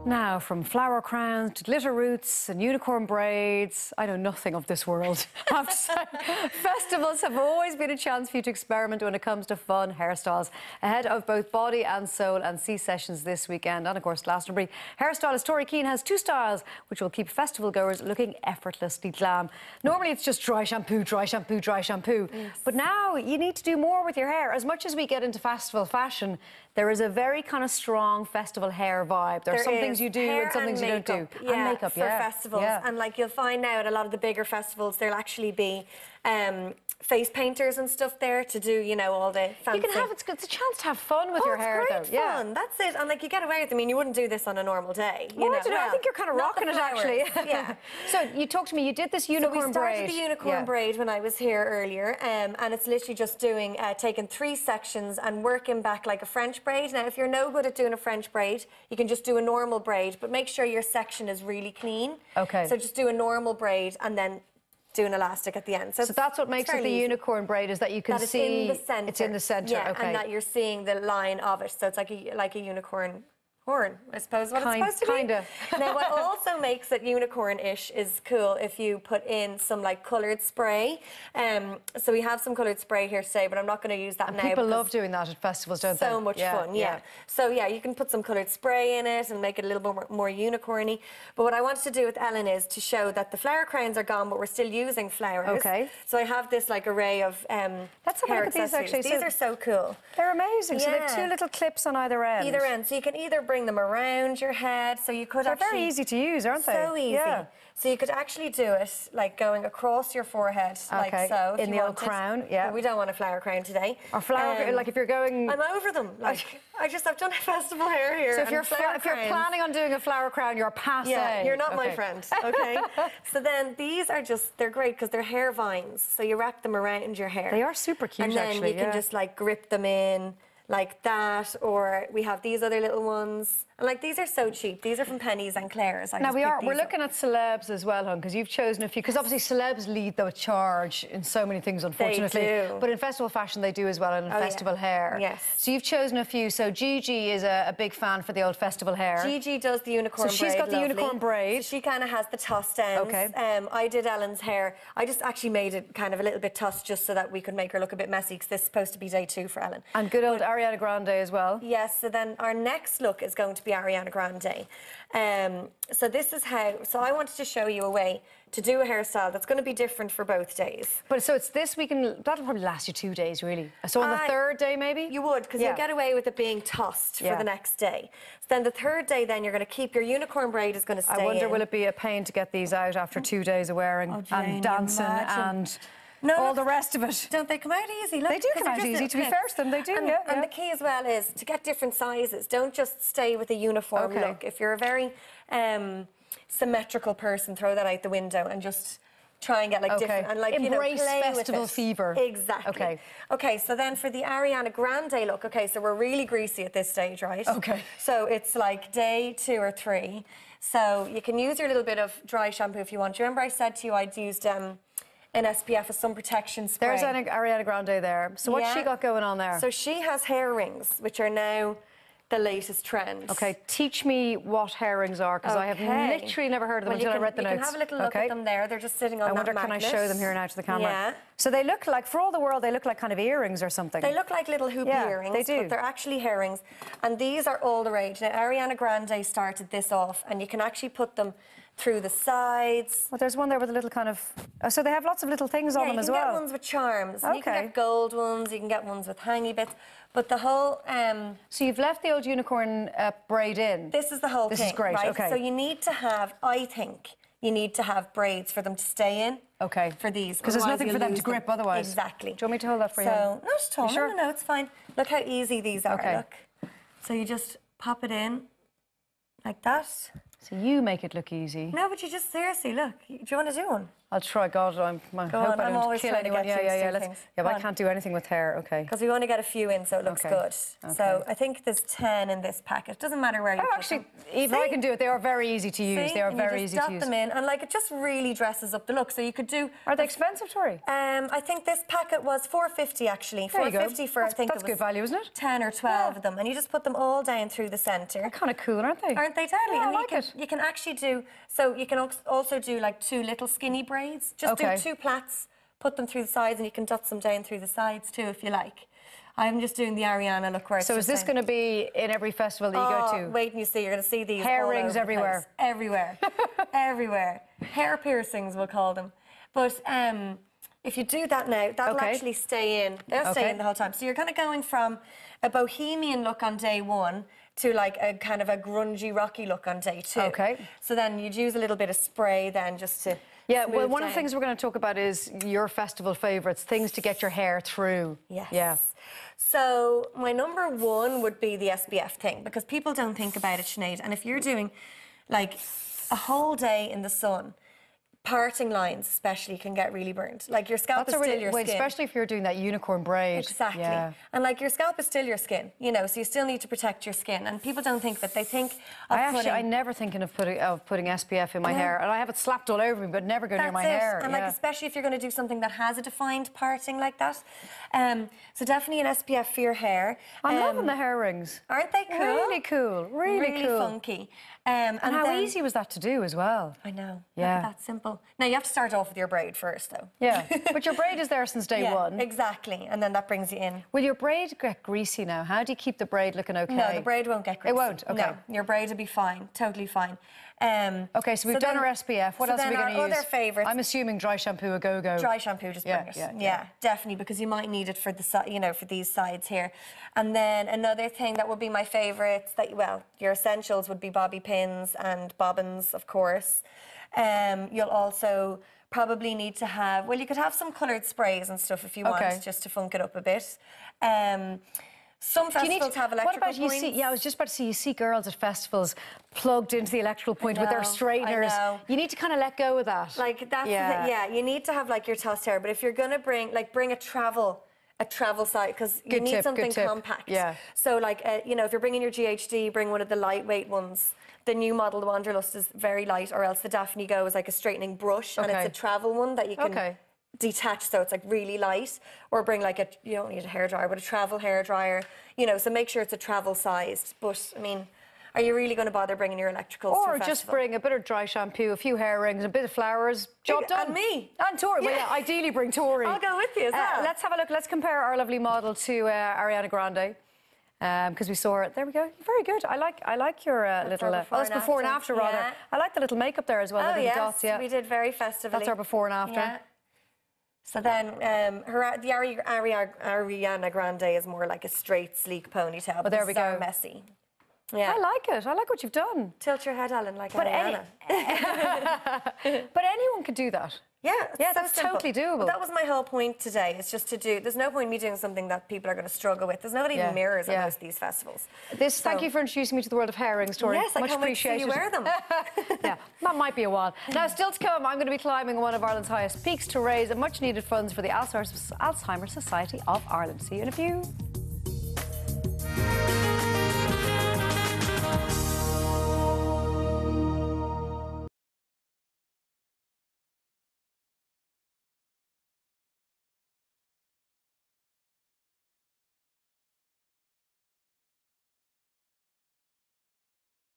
Now, from flower crowns to glitter roots and unicorn braids, I know nothing of this world, I have to say. Festivals have always been a chance for you to experiment when it comes to fun hairstyles. Ahead of both Body and Soul and Sea sessions this weekend, and of course Glastonbury, hairstylist Tori Keane has two styles which will keep festival goers looking effortlessly glam. Normally it's just dry shampoo, dry shampoo, dry shampoo. Yes. But now you need to do more with your hair. As much as we get into festival fashion, there is a very kind of strong festival hair vibe. There are some things you do and some things you don't do. Yeah, and makeup, for festivals. Yeah. And like you'll find now at a lot of the bigger festivals, there'll actually be face painters and stuff there to do, you know, all the fancy... You can have, it's a chance to have fun with your hair, though. Fun. Yeah, that's it. And like you get away with it. I mean, you wouldn't do this on a normal day. You know? I think you're kind of rocking it, actually. Yeah. So you talked to me, you did this unicorn braid. So we started the unicorn braid when I was here earlier, and it's literally just doing, taking 3 sections and working back like a French braid. Now, if you're no good at doing a French braid, you can just do a normal braid, but make sure your section is really clean. Okay. So just do a normal braid and then do an elastic at the end. So that's what makes it the unicorn braid, is that you can see... It's in the centre. It's in the centre, yeah, okay. And that you're seeing the line of it. So it's like a unicorn horn, I suppose, what it's supposed to be. Kinda. Now, what also makes it unicorn-ish is cool if you put in some, like, coloured spray. So we have some coloured spray here today, but I'm not going to use that now. People love doing that at festivals, don't they? So much fun, yeah. So, yeah, you can put some coloured spray in it and make it a little bit more unicorny. But what I wanted to do with Ellen is to show that the flower crowns are gone, but we're still using flowers. Okay. So I have this, like, array of Let's have a look at these, actually. These are so cool. They're amazing. Yeah. So they have 2 little clips on either end. Either end. So you can either bring them around your head, so you could They're very easy to use, aren't they? So easy. Yeah. So you could actually do it like going across your forehead, like so. In the old crown, yeah. But we don't want a flower crown today. Or flower, like if you're going... I'm over them. Like, I've done a festival hair here. So if you're planning on doing a flower crown, you're passé. Yeah, you're not my friend, okay? So then these are just, they're great because they're hair vines. So you wrap them around your hair. They are super cute, and then actually, you can just like grip them in like that, or we have these other little ones. And like these are so cheap. These are from Pennies and Claire's. Now we're looking at celebs as well, hon, because you've chosen a few. Because obviously celebs lead the charge in so many things, unfortunately. They do. But in festival fashion, they do as well, and in festival hair. Yes. So you've chosen a few. So Gigi is a big fan for the old festival hair. Gigi does the unicorn braid. So she's got the unicorn braid. So she kind of has the tossed ends. Okay. I did Ellen's hair. I just actually made it kind of a little bit tossed just so that we could make her look a bit messy, because this is supposed to be day 2 for Ellen. And good old Ariane Grande as well. Yes. So then our next look is going to be Ariane Grande. So this is how, so I wanted to show you a way to do a hairstyle that's going to be different for both days. But so it's this weekend, that'll probably last you 2 days, really. So on the 3rd day, maybe? You would, because you'll get away with it being tossed for the next day. So then the 3rd day, then you're going to keep your unicorn braid is going to stay I wonder, will it be a pain to get these out after 2 days of wearing and dancing and... all the rest of it. Don't they come out easy? Look, they do come out easy, to be fair to them, they do, and the key as well is to get different sizes. Don't just stay with a uniform look. If you're a very symmetrical person, throw that out the window and just try and get like different... And like, embrace you know, play festival fever. Exactly. Okay, so then for the Ariana Grande look, so we're really greasy at this stage, right? Okay. So it's like day 2 or 3. So you can use your little bit of dry shampoo if you want. Do you remember I said to you I'd used... an SPF, a sun protection spray. There's Ariana Grande there. So what's she got going on there? So she has hair rings, which are now the latest trend. Okay, teach me what hair rings are, because I have literally never heard of them until I read the notes. You can have a little look at them there. They're just sitting on that magnet. I wonder, can I show them here now to the camera? Yeah. So they look like, for all the world, they look like kind of earrings or something. They look like little hoop earrings, they do. but they're actually hair rings. And these are all the rage. Now, Ariana Grande started this off, and you can actually put them through the sides. Well, there's one there with a little kind of... so they have lots of little things on them as well. you can get ones with charms. You can get gold ones, you can get ones with hangy bits. But the whole... so you've left the old unicorn braid in. This is the whole thing, This is great, right? So you need to have, I think, you need to have braids for them to stay in. Okay. For these. Because there's nothing for them to grip otherwise. Exactly. Do you want me to hold that for you? So, not at all. Sure? No, it's fine. Look how easy these are, look. So you just pop it in, like that. So you make it look easy. No, but you just, seriously, look. Do you want to do one? I'll try. God, I hope I I'm don't always kill trying to anyone. get you to do Let's, things. yeah, but Go I on. can't do anything with hair. Okay. Because we want to get a few in so it looks Okay. good. Okay. So I think there's 10 in this packet. Doesn't matter where you put Actually, them. even I can do it. They are very easy to use. See? They are And very you easy just to dot use. them in, and like it just really dresses up the look. So you could do. Are they expensive, Tori? I think this packet was $4.50 actually. There you go. $4.50 for That's, I think that's it was good value, isn't it? 10 or 12 of them, and you just put them all down through the centre. They're kind of cool, aren't they? Aren't they totally? Yeah, And I like it. you can actually do. So you can also do like 2 little skinny braids. Just Okay. do 2 plaits. Put them through the sides, and you can dot them down through the sides too if you like. I'm just doing the Ariane look where it's So is this going to be in every festival that you go to? Wait and you see, you're going to see these Hair all rings over the everywhere. place. Everywhere. Everywhere. Hair piercings, we'll call them. But if you do that now, that'll actually stay in. They'll stay in the whole time. So you're kind of going from a bohemian look on day 1 to like a kind of a grungy, rocky look on day 2. Okay. So then you'd use a little bit of spray then just to Yeah, well, smooth one of the down. things we're going to talk about is your festival favourites, things to get your hair through. Yes. Yeah. So my number 1 would be the SPF thing, because people don't think about it, Sinead. And if you're doing like a whole day in the sun, parting lines especially can get really burnt. Like your scalp is still your skin. Especially if you're doing that unicorn braid. Exactly. Yeah. And like your scalp is still your skin, you know, so you still need to protect your skin. And people don't think that. They think of I never thinking of putting SPF in my hair, and I have it slapped all over me, but never go near my hair. And like especially if you're going to do something that has a defined parting like that. So definitely an SPF for your hair. I'm loving the hair rings. Aren't they cool? Really cool. Really cool. Funky. And how easy was that to do as well? I know. Yeah. Look at that simple. Now you have to start off with your braid first, though. Yeah. But your braid is there since day 1. Exactly. And then that brings you in. Will your braid get greasy now? How do you keep the braid looking okay? No, the braid won't get greasy. It won't? Okay. No, your braid will be fine. Totally fine. Okay, so we've done our SPF. What else are we going to use? Our other favourites. I'm assuming dry shampoo, a go-go. Dry shampoo, just bring it. Yeah, definitely, because you might need it for the for these sides here. And then another thing that would be my favourites, your essentials would be bobby pins and bobbins, of course. You'll also probably need to have, you could have some coloured sprays and stuff if you want, just to funk it up a bit. Some festivals have electrical points. What about I was just about to say, you see girls at festivals plugged into the electrical point with their straighteners. You need to kind of let go of that. Like that's you need to have like your tossed hair, but if you're gonna bring a travel size, because you need something compact. Yeah. So like if you're bringing your GHD, bring one of the lightweight ones. The new model, the Wanderlust, is very light, or else the Daphne Go is like a straightening brush, and it's a travel one that you can detach, so it's like really light. Or bring like you don't need a hairdryer, but a travel hairdryer. So make sure it's a travel sized. But I mean, are you really going to bother bringing your electricals to a festival? Just bring a bit of dry shampoo, a few hair rings, a bit of flowers. Job done. And me. And Tori. Well, ideally bring Tori. I'll go with you as well. Let's have a look. Let's compare our lovely model to Ariane Grande. Because we saw her. There we go. Very good. I like your little... That's before and after, rather. Yeah. I like the little makeup there as well. Oh, the yes. dots, yeah. We did very festively. That's our before and after. Yeah. So then the Ariana Grande is more like a straight, sleek ponytail. But there we go. Messy. Yeah. I like it. I like what you've done. Tilt your head, Ellen, like Ariana. But anyone could do that. Yeah, that's totally doable. But that was my whole point today. It's just to do. There's no point in me doing something that people are going to struggle with. There's not even mirrors at most of these festivals. Thank you for introducing me to the world of hair rings, Tori. Yes, much I can't appreciated. wait to see you wear them. Yeah, that might be a while. Now, still to come, I'm going to be climbing one of Ireland's highest peaks to raise much-needed funds for the Alzheimer's Society of Ireland. See you in a few.